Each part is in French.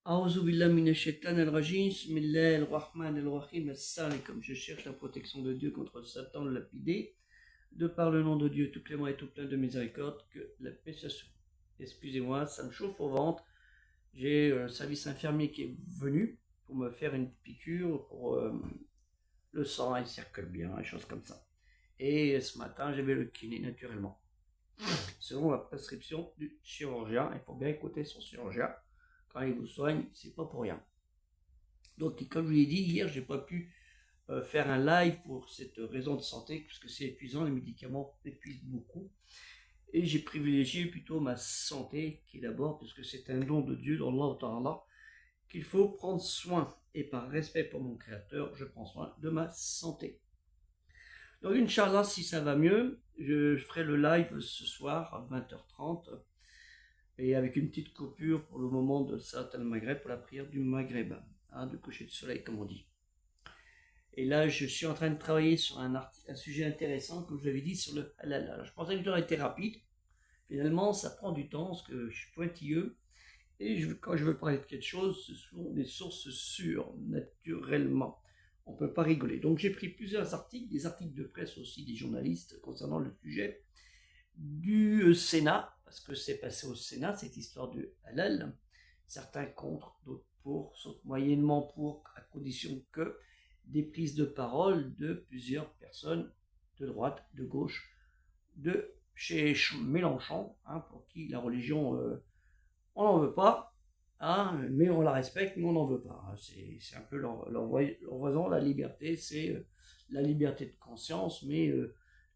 A'udhu billahi minash shaitanir rajim, bismillahir rahmanir rahim, assalamu alaikum. Je cherche la protection de Dieu contre Satan le lapidé, de par le nom de Dieu tout clément et tout plein de miséricorde, que la paix soit sur vous. Excusez-moi, ça me chauffe au ventre. J'ai un service infirmier qui est venu pour me faire une piqûre pour le sang, il circule bien, des choses comme ça. Et ce matin, j'avais le kiné naturellement. Selon la prescription du chirurgien, il faut bien écouter son chirurgien. Quand il vous soigne, c'est pas pour rien. Donc, comme je vous l'ai dit, hier, j'ai pas pu faire un live pour cette raison de santé, puisque c'est épuisant, les médicaments épuisent beaucoup. Et j'ai privilégié plutôt ma santé, qui est d'abord, puisque c'est un don de Dieu, d'Allah Ta'ala, qu'il faut prendre soin. Et par respect pour mon Créateur, je prends soin de ma santé. Donc, Inch'Allah, si ça va mieux, je ferai le live ce soir à 20h30 et avec une petite coupure pour le moment de Salat al-Maghreb, pour la prière du Maghreb, hein, de coucher de soleil comme on dit. Et là, je suis en train de travailler sur un sujet intéressant, comme je l'avais dit, sur le halal. Alors, je pensais que j'aurais été rapide. Finalement, ça prend du temps, parce que je suis pointilleux. Et quand je veux parler de quelque chose, ce sont des sources sûres, naturellement. On ne peut pas rigoler. Donc, j'ai pris plusieurs articles, des articles de presse aussi, des journalistes concernant le sujet, du Sénat, parce que c'est passé au Sénat, cette histoire du halal. Certains contre, d'autres pour, sauf moyennement pour, à condition que des prises de parole de plusieurs personnes de droite, de gauche, de chez Mélenchon, hein, pour qui la religion, on n'en veut pas, hein, mais on la respecte, mais on n'en veut pas. Hein. C'est un peu leur voisin, la liberté, c'est la liberté de conscience, mais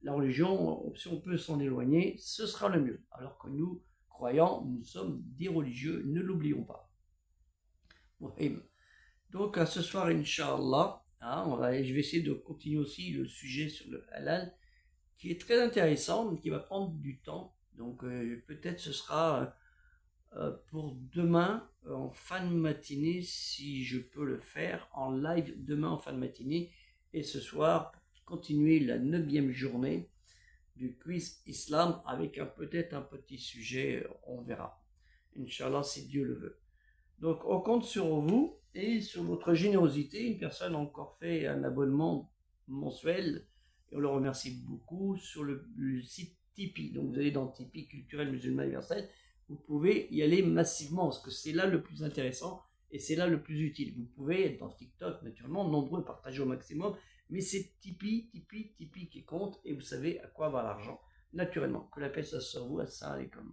la religion, si on peut s'en éloigner, ce sera le mieux. Alors que nous, croyants, nous sommes des religieux, ne l'oublions pas. Oui. Donc, à ce soir, Inch'Allah, hein, je vais essayer de continuer aussi le sujet sur le halal, qui est très intéressant, mais qui va prendre du temps. Donc, peut-être ce sera pour demain, en fin de matinée, si je peux le faire, en live demain en fin de matinée, et ce soir, pour continuer la 9e journée du quiz islam, avec peut-être un petit sujet, on verra. Inch'Allah, si Dieu le veut. Donc, on compte sur vous et sur votre générosité. Une personne a encore fait un abonnement mensuel, et on le remercie beaucoup, sur le site Tipeee. Donc, vous allez dans Tipeee Culturel Musulman Universel, vous pouvez y aller massivement, parce que c'est là le plus intéressant, et c'est là le plus utile. Vous pouvez être dans TikTok, naturellement, nombreux, partager au maximum, mais c'est Tipeee qui compte, et vous savez à quoi va l'argent, naturellement. Que la paix soit sur vous, assalamu alaikum.